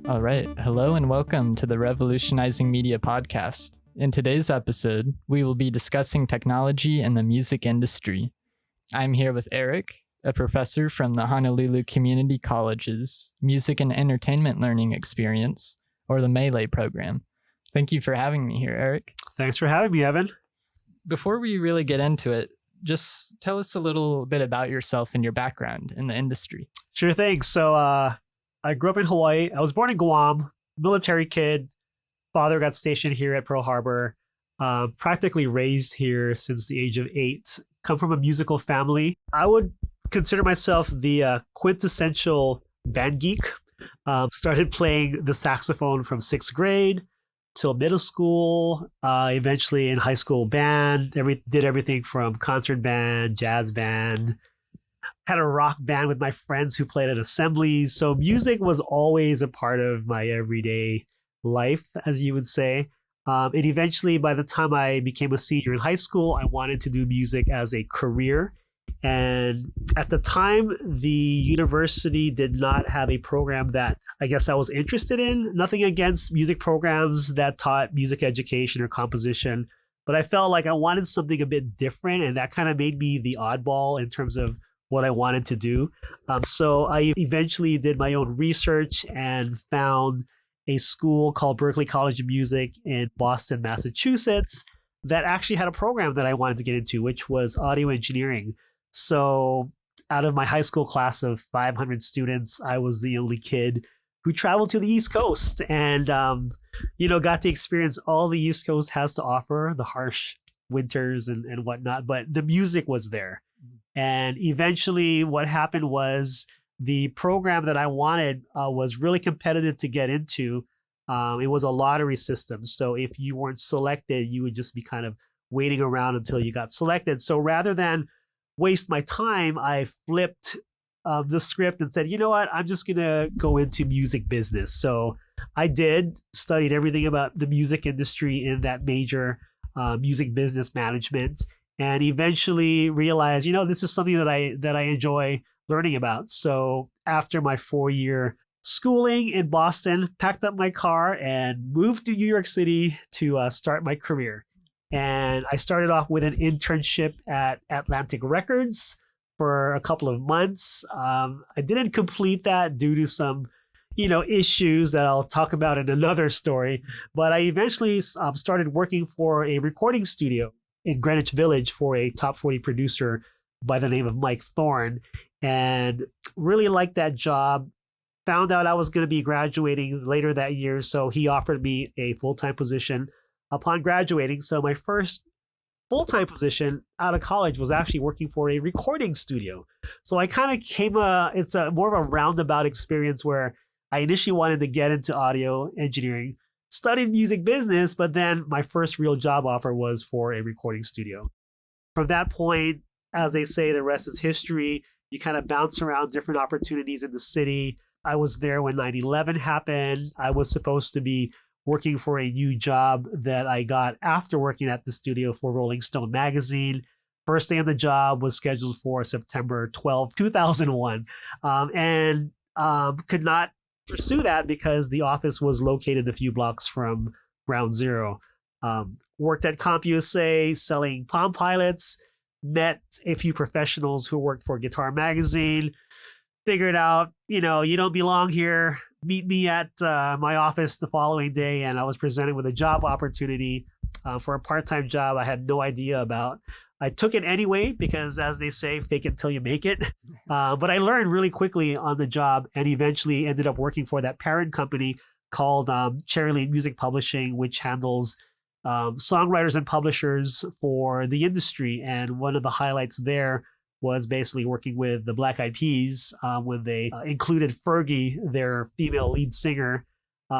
All right. Hello and welcome to the Revolutionizing Media podcast. In today's episode, we will be discussing technology and the music industry. I'm here with Eric, a professor from the Honolulu Community College's Music and Entertainment Learning Experience, or the MELE program. Thank you for having me here, Eric. Thanks for having me, Evan. Before we really get into it, just tell us a little bit about yourself and your background in the industry. Sure thing. So I grew up in Hawaii. I was born in Guam, military kid. Father got stationed here at Pearl Harbor. Practically raised here since the age of 8. Come from a musical family. I would consider myself the quintessential band geek. Started playing the saxophone from 6th grade till middle school. Eventually in high school band. Did everything from concert band, jazz band. Had a rock band with my friends who played at assemblies. So music was always a part of my everyday life, as you would say. And eventually, by the time I became a senior in high school, I wanted to do music as a career. And at the time, the university did not have a program that I guess I was interested in. Nothing against music programs that taught music education or composition, but I felt like I wanted something a bit different, and that kind of made me the oddball in terms of what I wanted to do. So I eventually did my own research and found a school called Berklee College of Music in Boston, Massachusetts, that actually had a program that I wanted to get into, which was audio engineering. So out of my high school class of 500 students, I was the only kid who traveled to the East Coast and, got to experience all the East Coast has to offer, the harsh winters and whatnot, but the music was there. And eventually what happened was the program that I wanted was really competitive to get into. It was a lottery system. So if you weren't selected, you would just be kind of waiting around until you got selected. So rather than waste my time, I flipped the script and said, you know what, I'm just going to go into music business. So I studied everything about the music industry in that major, music business management. And eventually realized, this is something that I enjoy learning about. So after my 4-year schooling in Boston, packed up my car and moved to New York City to start my career. And I started off with an internship at Atlantic Records for a couple of months. I didn't complete that due to some issues that I'll talk about in another story. But I eventually started working for a recording studio in Greenwich Village for a top 40 producer by the name of Mike Thorne, and really liked that job. Found out I was going to be graduating later that year, so he offered me a full-time position upon graduating. So my first full-time position out of college was actually working for a recording studio. So I kind of it's a more of a roundabout experience where I initially wanted to get into audio engineering, studied music business, but then my first real job offer was for a recording studio. From that point, as they say, the rest is history. You kind of bounce around different opportunities in the city. I was there when 9/11 happened. I was supposed to be working for a new job that I got after working at the studio for Rolling Stone magazine. First day on the job was scheduled for September 12, 2001, and could not pursue that because the office was located a few blocks from Ground Zero. Worked at CompUSA selling Palm Pilots, met a few professionals who worked for Guitar Magazine, figured out, you don't belong here. Meet me at my office the following day, and I was presented with a job opportunity for a part-time job I had no idea about. I took it anyway because, as they say, fake it till you make it. But I learned really quickly on the job and eventually ended up working for that parent company called Cherry Lane Music Publishing, which handles songwriters and publishers for the industry. And one of the highlights there was basically working with the Black Eyed Peas when they included Fergie, their female lead singer.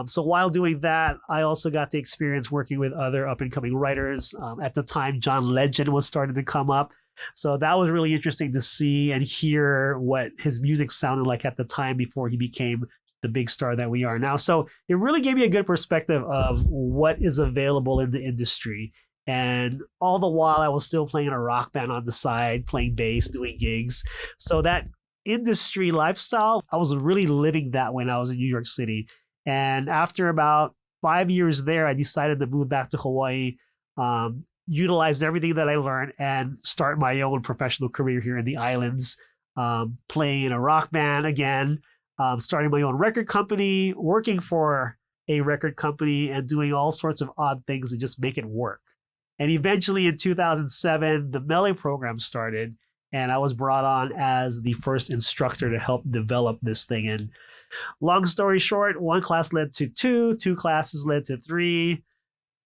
So while doing that, I also got to experience working with other up-and-coming writers. At the time, John Legend was starting to come up. So that was really interesting to see and hear what his music sounded like at the time before he became the big star that we are now. So it really gave me a good perspective of what is available in the industry. And all the while, I was still playing in a rock band on the side, playing bass, doing gigs. So that industry lifestyle, I was really living that when I was in New York City. And after about 5 years there, I decided to move back to Hawaii, utilize everything that I learned, and start my own professional career here in the islands, playing in a rock band again, starting my own record company, working for a record company, and doing all sorts of odd things to just make it work. And eventually in 2007, the MELE program started, and I was brought on as the first instructor to help develop this thing. And long story short, one class led to two classes led to three.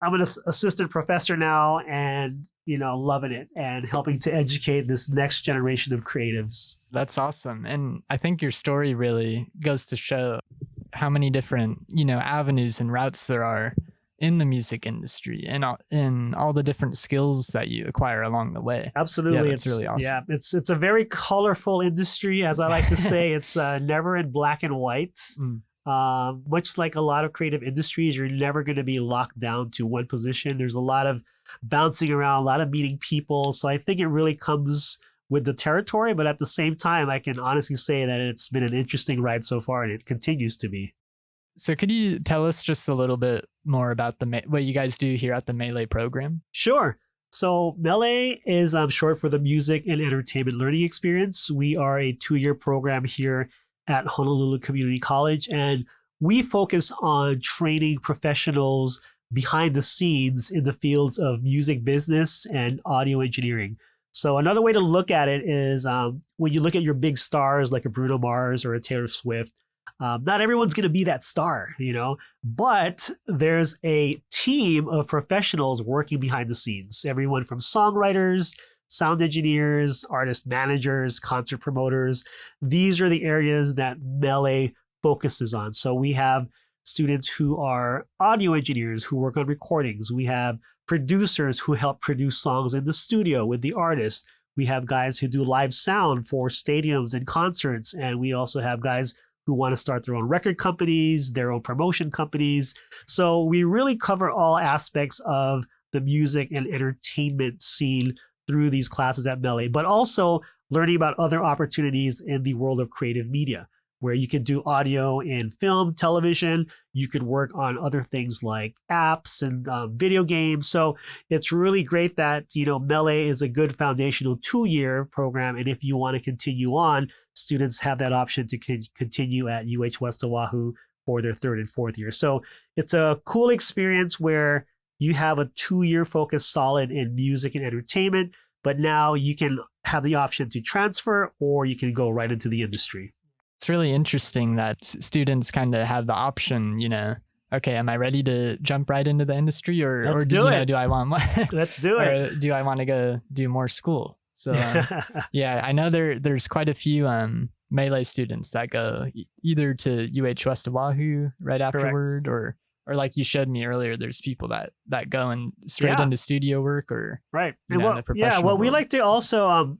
I'm an assistant professor now, and loving it and helping to educate this next generation of creatives. That's awesome. And I think your story really goes to show how many different, avenues and routes there are in the music industry, and in all the different skills that you acquire along the way. Absolutely. Yeah, it's really awesome. Yeah, it's a very colorful industry, as I like to say. It's never in black and white. Much like a lot of creative industries, you're never going to be locked down to one position. There's a lot of bouncing around, a lot of meeting people. So I think it really comes with the territory, but at the same time, I can honestly say that it's been an interesting ride so far, and it continues to be. So could you tell us just a little bit more about what you guys do here at the MELE program? Sure. So MELE is short for the Music and Entertainment Learning Experience. We are a 2-year program here at Honolulu Community College, and we focus on training professionals behind the scenes in the fields of music business and audio engineering. So another way to look at it is when you look at your big stars like a Bruno Mars or a Taylor Swift, not everyone's going to be that star, but there's a team of professionals working behind the scenes. Everyone from songwriters, sound engineers, artist managers, concert promoters. These are the areas that MELE focuses on. So we have students who are audio engineers who work on recordings. We have producers who help produce songs in the studio with the artist. We have guys who do live sound for stadiums and concerts. And we also have guys who want to start their own record companies, their own promotion companies. So we really cover all aspects of the music and entertainment scene through these classes at MELE, but also learning about other opportunities in the world of creative media, where you can do audio and film, television. You could work on other things like apps and video games. So it's really great that, MELE is a good foundational 2-year program. And if you want to continue on, students have that option to continue at UH West Oahu for their 3rd and 4th year. So it's a cool experience where you have a 2-year focus solid in music and entertainment, but now you can have the option to transfer, or you can go right into the industry. It's really interesting that students kind of have the option, okay, am I ready to jump right into the industry, or do I want more? Let's do it. Or do I want to go do more school? So yeah, I know there's quite a few MELE students that go either to UH West Oahu right afterward. Correct. Or like you showed me earlier, there's people that go and straight into studio work, or right. And what we like to also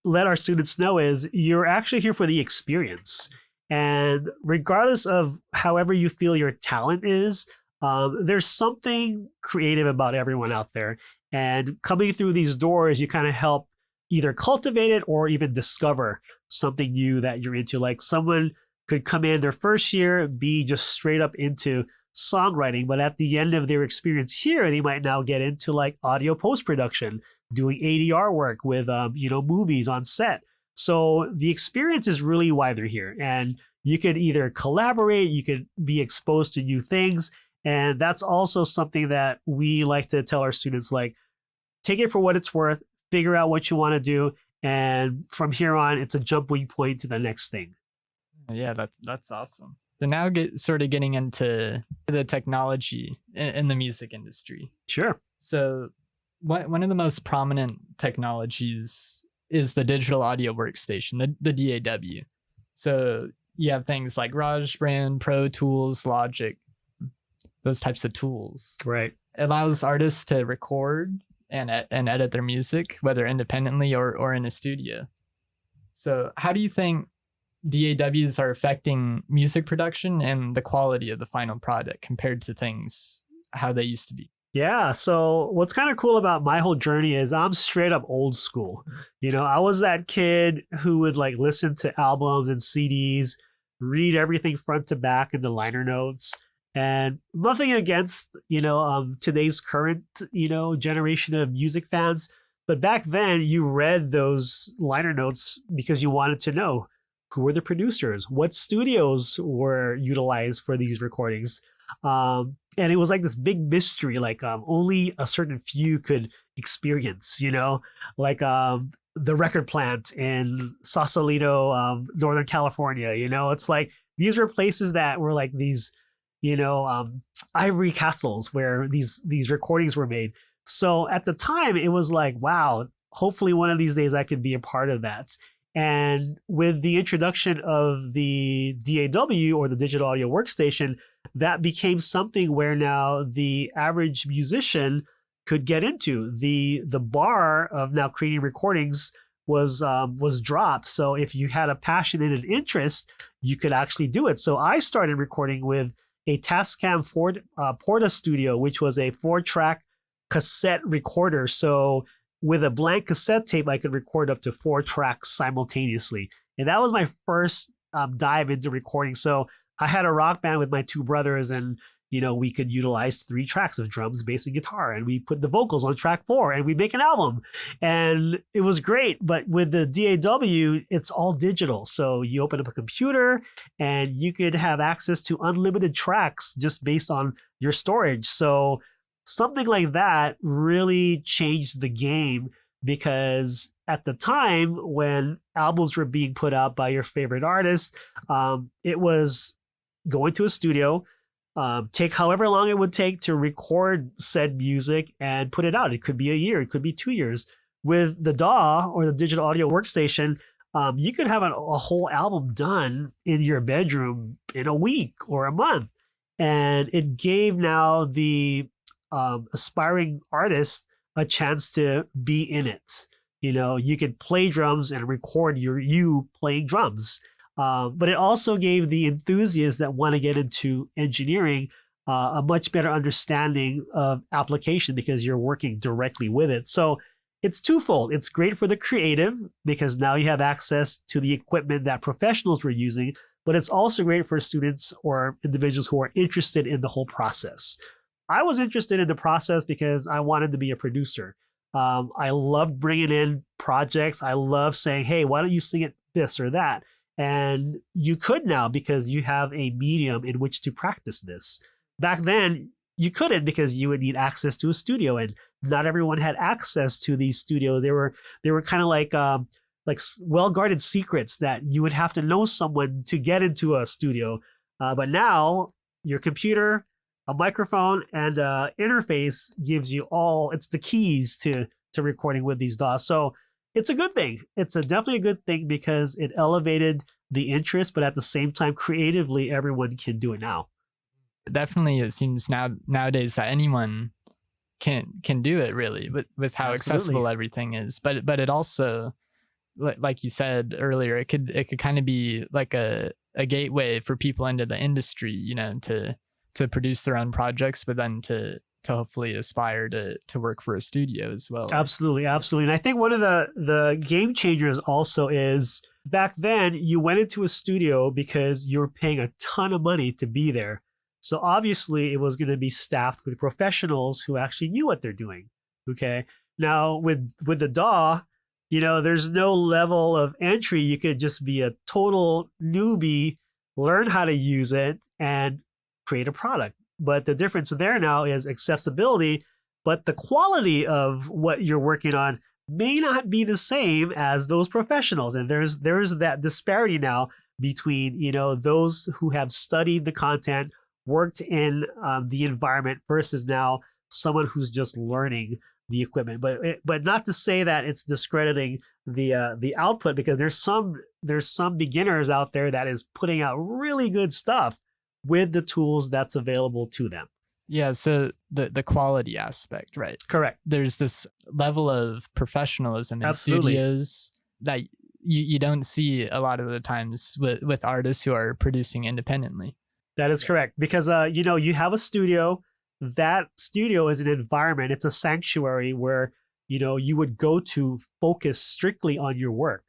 let our students know is you're actually here for the experience. And regardless of however you feel your talent is, there's something creative about everyone out there. And coming through these doors, you kind of help either cultivate it or even discover something new that you're into. Like someone could come in their first year, be just straight up into songwriting, but at the end of their experience here, they might now get into like audio post-production, doing ADR work with movies on set. So the experience is really why they're here, and you could either collaborate, you could be exposed to new things, and that's also something that we like to tell our students, like, take it for what it's worth, figure out what you want to do, and from here on, it's a jumping point to the next thing. Yeah, that's awesome. So now getting into the technology in the music industry. Sure. So one of the most prominent technologies is the digital audio workstation, the DAW. So you have things like GarageBand, Pro Tools, Logic, those types of tools. Right. It allows artists to record and edit their music, whether independently or in a studio. So how do you think DAWs are affecting music production and the quality of the final product compared to things how they used to be? Yeah. So what's kind of cool about my whole journey is I'm straight up old school. I was that kid who would like listen to albums and CDs read everything front to back in the liner notes. And nothing against, today's current, generation of music fans. But back then, you read those liner notes because you wanted to know who were the producers, what studios were utilized for these recordings. And it was like this big mystery, like only a certain few could experience, like the record plant in Sausalito, Northern California. It's like these were places that were like these, ivory castles where these recordings were made. So at the time, it was like, wow, hopefully one of these days I could be a part of that. And with the introduction of the DAW, or the digital audio workstation, that became something where now the average musician could get into. The bar of now creating recordings was dropped. So if you had a passion and an interest, you could actually do it. So I started recording with a Tascam Porta Studio, which was a 4-track cassette recorder. So with a blank cassette tape, I could record up to 4 tracks simultaneously. And that was my first dive into recording. So I had a rock band with my 2 brothers, and we could utilize 3 tracks of drums, bass, and guitar, and we put the vocals on track 4, and we make an album. And it was great. But with the DAW, it's all digital. So you open up a computer, and you could have access to unlimited tracks just based on your storage. So something like that really changed the game, because at the time when albums were being put out by your favorite artists, it was going to a studio, take however long it would take to record said music and put it out. It could be a year, it could be 2 years. With the DAW, or the digital audio workstation, you could have a whole album done in your bedroom in a week or a month. And it gave now the aspiring artist a chance to be in it. You could play drums and record you playing drums. But it also gave the enthusiasts that want to get into engineering a much better understanding of application, because you're working directly with it. So it's twofold. It's great for the creative, because now you have access to the equipment that professionals were using, but it's also great for students or individuals who are interested in the whole process. I was interested in the process because I wanted to be a producer. I loved bringing in projects. I love saying, hey, why don't you sing it this or that? And you could now, because you have a medium in which to practice this. Back then, you couldn't, because you would need access to a studio, and not everyone had access to these studios. They were kind of like well-guarded secrets that you would have to know someone to get into a studio. But now, your computer, a microphone, and interface gives you it's the keys to recording with these DAWs. So it's a good thing. It's definitely a good thing, because it elevated the interest, but at the same time, creatively, everyone can do it now. Definitely, it seems nowadays that anyone can do it, really, with how accessible everything is. But it also, like you said earlier, it could kind of be like a gateway for people into the industry, to produce their own projects, but then to hopefully aspire to work for a studio as well. Absolutely. And I think one of the game changers also is, back then you went into a studio because you were paying a ton of money to be there. So obviously it was going to be staffed with professionals who actually knew what they're doing. Okay. Now with the DAW, there's no level of entry. You could just be a total newbie, learn how to use it, and create a product. But the difference there now is accessibility, but the quality of what you're working on may not be the same as those professionals. And there's that disparity now between, those who have studied the content, worked in the environment, versus now someone who's just learning the equipment. But not to say that it's discrediting the output, because there's some beginners out there that is putting out really good stuff with the tools that's available to them. Yeah, so the quality aspect, right? Correct. There's this level of professionalism in Absolutely. studios that you don't see a lot of the times with artists who are producing independently. That is correct, because you have a studio. That studio is an environment. It's a sanctuary where you would go to focus strictly on your work.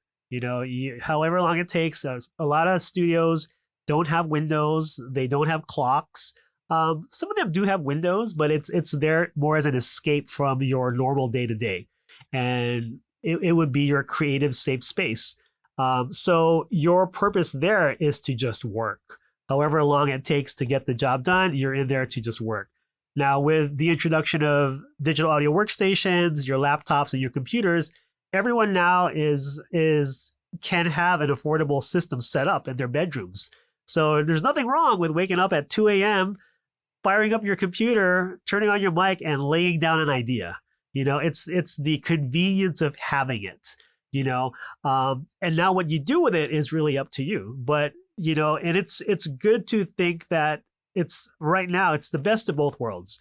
However long it takes. A lot of studios don't have windows. They don't have clocks. Some of them do have windows, but it's there more as an escape from your normal day to day, and it would be your creative safe space. So your purpose there is to just work. However long it takes to get the job done, you're in there to just work. Now, with the introduction of digital audio workstations, your laptops, and your computers, everyone now can have an affordable system set up in their bedrooms. So there's nothing wrong with waking up at 2 a.m., firing up your computer, turning on your mic, and laying down an idea. It's the convenience of having it. And now what you do with it is really up to you. But and it's good to think that right now it's the best of both worlds.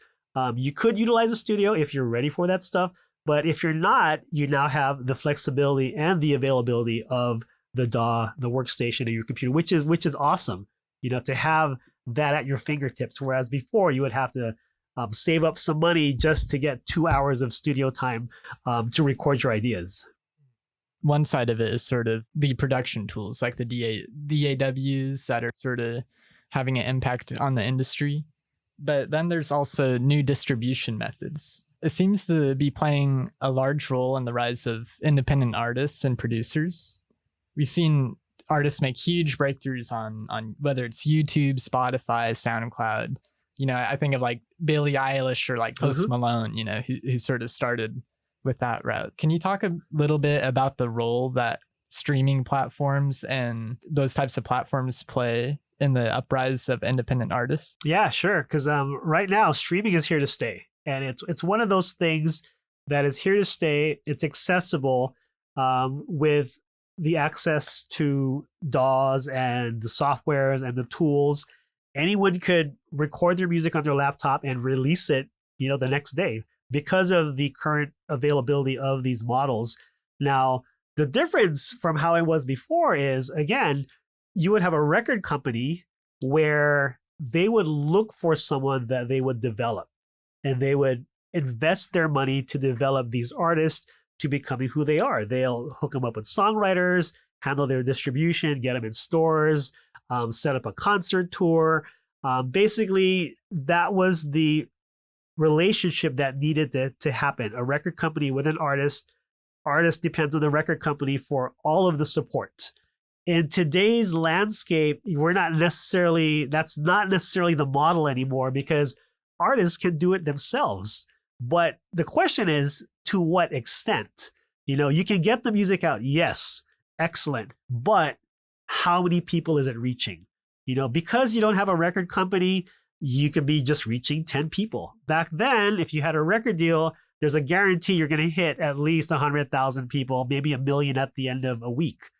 You could utilize a studio if you're ready for that stuff, but if you're not, you now have the flexibility and the availability of the DAW, the workstation, and your computer, which is awesome. To have that at your fingertips, whereas before you would have to save up some money just to get 2 hours of studio time to record your ideas. One side of it is sort of the production tools, like the DAWs that are sort of having an impact on the industry. But then there's also new distribution methods. It seems to be playing a large role in the rise of independent artists and producers. We've seen artists make huge breakthroughs on whether it's YouTube, Spotify, SoundCloud. I think of like Billie Eilish or like Post Malone, who sort of started with that route. Can you talk a little bit about the role that streaming platforms and those types of platforms play in the uprise of independent artists? Yeah, sure. Because right now, streaming is here to stay. And it's one of those things that is here to stay. It's accessible with the access to DAWs and the softwares and the tools. Anyone could record their music on their laptop and release it, the next day because of the current availability of these models. Now, the difference from how it was before is, again, you would have a record company where they would look for someone that they would develop, and they would invest their money to develop these artists to becoming who they are. They'll hook them up with songwriters, handle their distribution, get them in stores, set up a concert tour. Basically, that was the relationship that needed to happen. A record company with an artist depends on the record company for all of the support. In today's landscape, that's not necessarily the model anymore, because artists can do it themselves. But the question is, to what extent? You can get the music out, yes, excellent, but how many people is it reaching? Because you don't have a record company, you could be just reaching 10 people. Back then, if you had a record deal, there's a guarantee you're going to hit at least 100,000 people, maybe 1 million at the end of a week.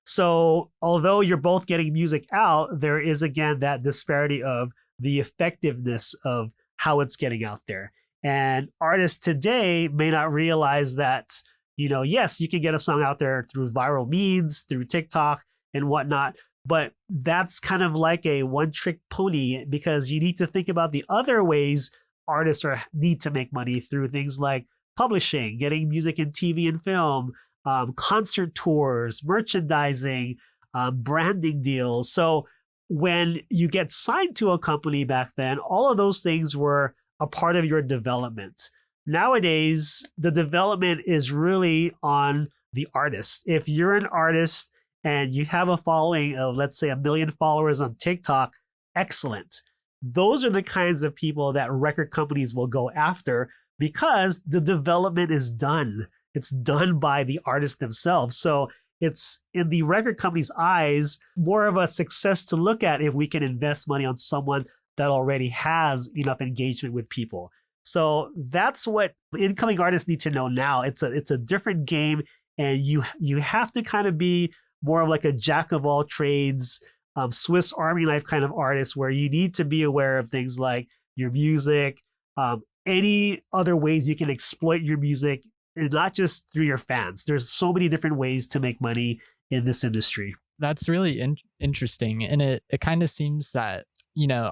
So although you're both getting music out, there is, again, that disparity of the effectiveness of how it's getting out there. And artists today may not realize that, yes, you can get a song out there through viral means, through TikTok and whatnot, but that's kind of like a one-trick pony, because you need to think about the other ways artists need to make money through things like publishing, getting music in TV and film, concert tours, merchandising, branding deals. So when you get signed to a company back then, all of those things were a part of your development. Nowadays, the development is really on the artist. If you're an artist and you have a following of, let's say, 1 million followers on TikTok, excellent. Those are the kinds of people that record companies will go after, because the development is done. It's done by the artists themselves. So it's, in the record company's eyes, more of a success to look at if we can invest money on someone that already has enough engagement with people. So that's what incoming artists need to know now. It's a different game, and you have to kind of be more of like a jack of all trades, Swiss Army knife kind of artist, where you need to be aware of things like your music, any other ways you can exploit your music, and not just through your fans. There's so many different ways to make money in this industry. That's really interesting. And it kind of seems that,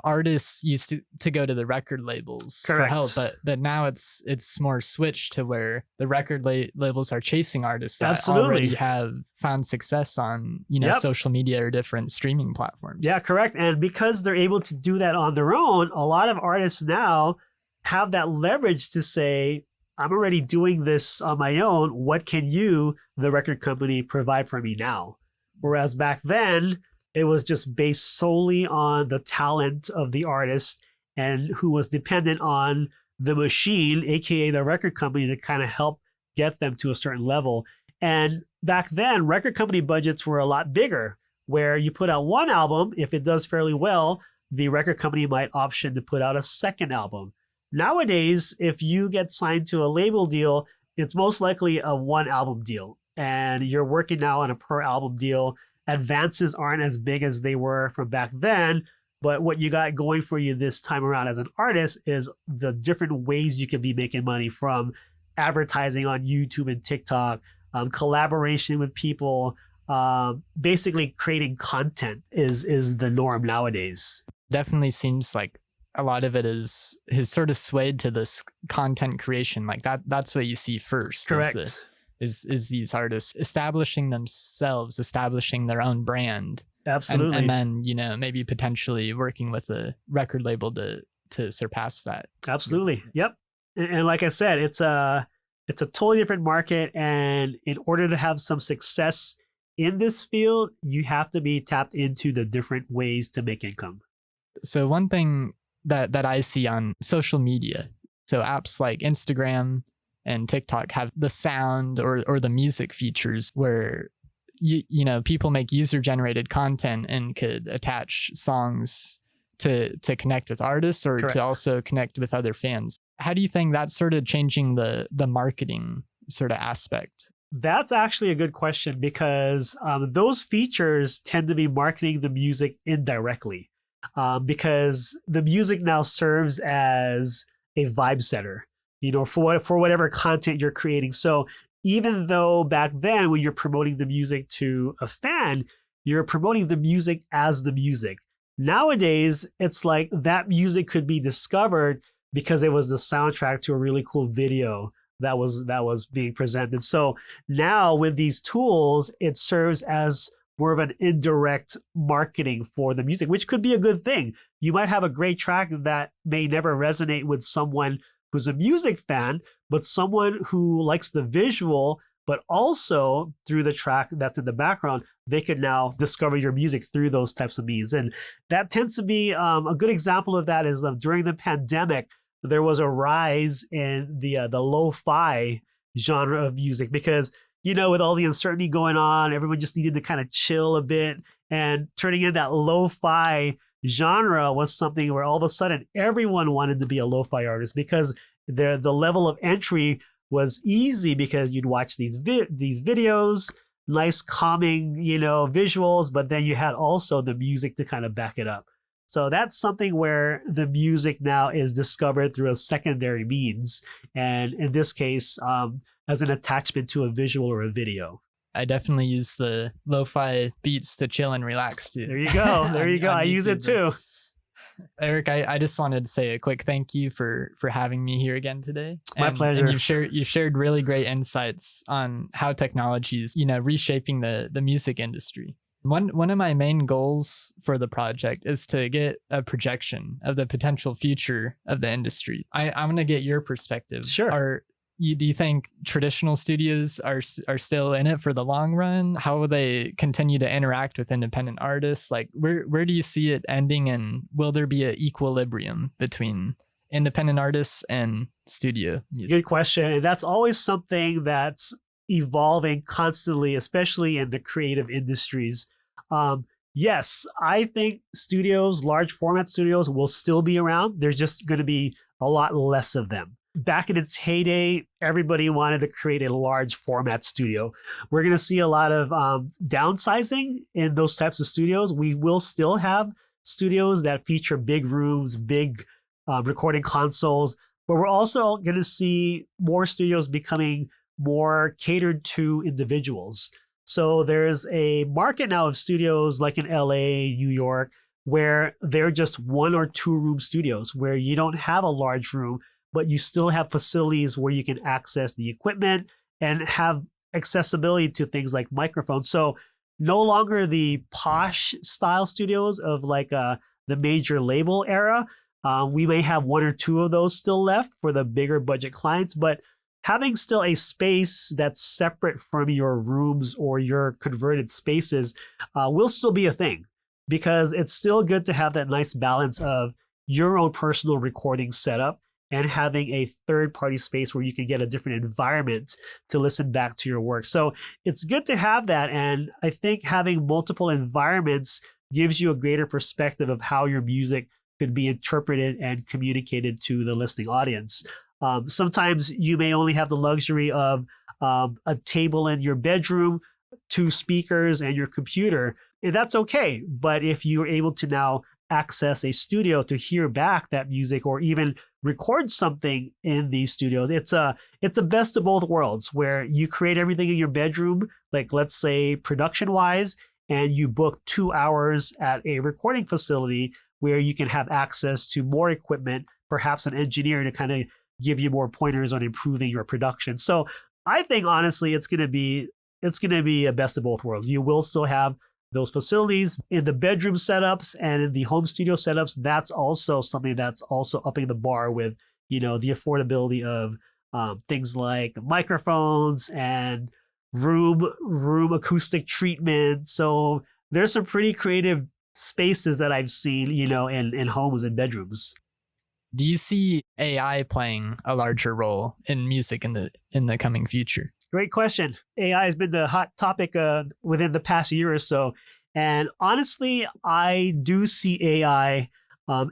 artists used to go to the record labels Correct. for help, but now it's more switched to where the record labels are chasing artists that Absolutely. already have found success on Yep. social media or different streaming platforms. Yeah, correct. And because they're able to do that on their own, a lot of artists now have that leverage to say, I'm already doing this on my own. What can you, the record company, provide for me now? Whereas back then, it was just based solely on the talent of the artist and who was dependent on the machine, aka the record company, to kind of help get them to a certain level. And back then, record company budgets were a lot bigger, where you put out one album, if it does fairly well, the record company might option to put out a second album. Nowadays, if you get signed to a label deal, it's most likely a one album deal. And you're working now on a per album deal. Advances aren't as big as they were from back then, but what you got going for you this time around as an artist is the different ways you can be making money, from advertising on YouTube and TikTok, collaboration with people, basically creating content is the norm nowadays. Definitely seems like a lot of it is sort of swayed to this content creation. Like that's what you see first. Correct. Is these artists establishing themselves, establishing their own brand. Absolutely. And then, maybe potentially working with a record label to surpass that. Absolutely. Yep. And like I said, it's a totally different market. And in order to have some success in this field, you have to be tapped into the different ways to make income. So one thing that I see on social media, so apps like Instagram and TikTok have the sound or the music features where people make user-generated content and could attach songs to connect with artists or Correct. to also connect with other fans. How do you think that's sort of changing the marketing sort of aspect? That's actually a good question, because those features tend to be marketing the music indirectly, because the music now serves as a vibe setter, for whatever content you're creating. So even though back then when you're promoting the music to a fan, you're promoting the music as the music. Nowadays, it's like that music could be discovered because it was the soundtrack to a really cool video that was being presented. So now with these tools, it serves as more of an indirect marketing for the music, which could be a good thing. You might have a great track that may never resonate with someone who's a music fan, but someone who likes the visual, but also through the track that's in the background, they could now discover your music through those types of means. And that tends to be a good example of that is during the pandemic, there was a rise in the lo-fi genre of music because, with all the uncertainty going on, everyone just needed to kind of chill a bit, and turning in that lo-fi genre was something where all of a sudden everyone wanted to be a lo-fi artist because the level of entry was easy because you'd watch these videos, nice calming, visuals, but then you had also the music to kind of back it up. So that's something where the music now is discovered through a secondary means. And in this case, as an attachment to a visual or a video. I definitely use the lo-fi beats to chill and relax too. There you go. There you go. I use it too. Eric, I just wanted to say a quick thank you for having me here again today. My pleasure. And you've shared really great insights on how technology is, reshaping the music industry. One of my main goals for the project is to get a projection of the potential future of the industry. I'm going to get your perspective. Sure. Do you think traditional studios are still in it for the long run? How will they continue to interact with independent artists? Like, where do you see it ending, and will there be an equilibrium between independent artists and studio music? Good question. And that's always something that's evolving constantly, especially in the creative industries. Yes, I think studios, large format studios, will still be around. There's just going to be a lot less of them. Back in its heyday, everybody wanted to create a large format studio. We're going to see a lot of downsizing in those types of studios. We will still have studios that feature big rooms, big recording consoles, but we're also going to see more studios becoming more catered to individuals. So there's a market now of studios like in LA, New York, where they're just 1 or 2 room studios where you don't have a large room, but you still have facilities where you can access the equipment and have accessibility to things like microphones. So no longer the posh style studios of like the major label era. We may have 1 or 2 of those still left for the bigger budget clients, but having still a space that's separate from your rooms or your converted spaces will still be a thing, because it's still good to have that nice balance of your own personal recording setup and having a third-party space where you can get a different environment to listen back to your work. So it's good to have that, and I think having multiple environments gives you a greater perspective of how your music could be interpreted and communicated to the listening audience. Sometimes you may only have the luxury of a table in your bedroom, 2 speakers, and your computer, and that's okay. But if you're able to now access a studio to hear back that music or even record something in these studios, it's a best of both worlds, where you create everything in your bedroom, like let's say production wise, and you book 2 hours at a recording facility where you can have access to more equipment, perhaps an engineer to kind of give you more pointers on improving your production. So I think honestly, it's going to be a best of both worlds. You will still have those facilities in the bedroom setups and in the home studio setups. That's also something that's also upping the bar with, the affordability of things like microphones and room acoustic treatment. So there's some pretty creative spaces that I've seen, in homes and bedrooms. Do you see AI playing a larger role in music in the coming future? Great question. AI has been the hot topic within the past year or so. And honestly, I do see AI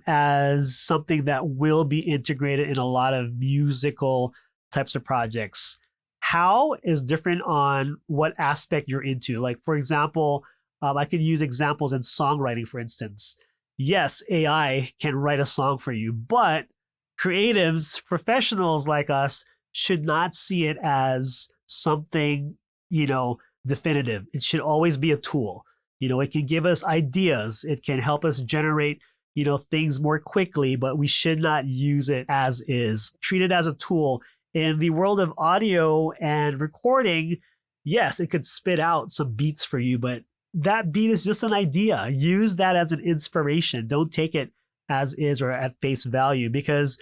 as something that will be integrated in a lot of musical types of projects. How is different on what aspect you're into. Like, for example, I could use examples in songwriting, for instance. Yes, AI can write a song for you, but creatives, professionals like us, should not see it as something, definitive. It should always be a tool. It can give us ideas. It can help us generate, things more quickly, but we should not use it as is. Treat it as a tool. In the world of audio and recording, yes, it could spit out some beats for you, but that beat is just an idea. Use that as an inspiration. Don't take it as is or at face value, because,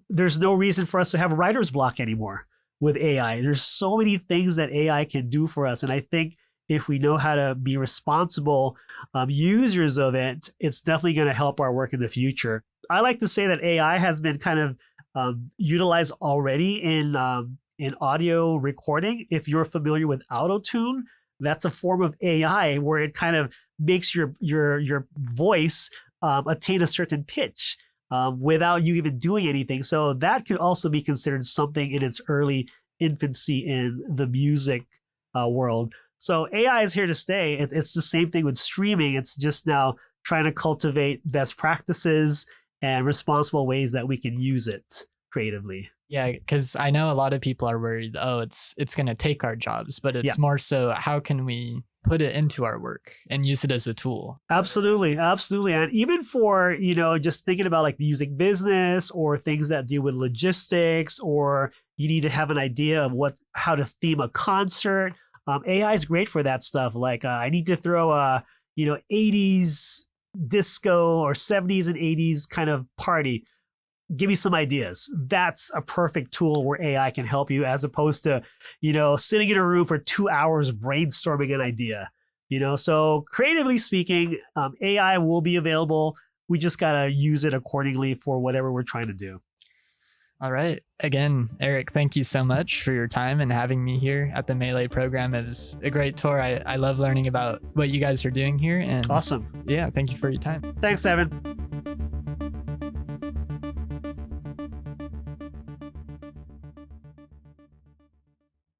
there's no reason for us to have writer's block anymore with AI. There's so many things that AI can do for us. And I think if we know how to be responsible users of it, it's definitely going to help our work in the future. I like to say that AI has been kind of utilized already in audio recording. If you're familiar with Auto-Tune, that's a form of AI where it kind of makes your voice attain a certain pitch without you even doing anything. So that could also be considered something in its early infancy in the music world. So AI is here to stay. It's the same thing with streaming. It's just now trying to cultivate best practices and responsible ways that we can use it creatively. Yeah, because I know a lot of people are worried, it's going to take our jobs, but it's more so how can we put it into our work and use it as a tool? Absolutely. And even for, just thinking about like music business or things that deal with logistics, or you need to have an idea of how to theme a concert. AI is great for that stuff. Like I need to throw a, 80s disco or 70s and 80s kind of party. Give me some ideas. That's a perfect tool where AI can help you, as opposed to, sitting in a room for 2 hours brainstorming an idea. So creatively speaking, AI will be available. We just got to use it accordingly for whatever we're trying to do. All right. Again, Eric, thank you so much for your time and having me here at the MELE program. It was a great tour. I love learning about what you guys are doing here. And awesome. Yeah, thank you for your time. Thanks, Evan.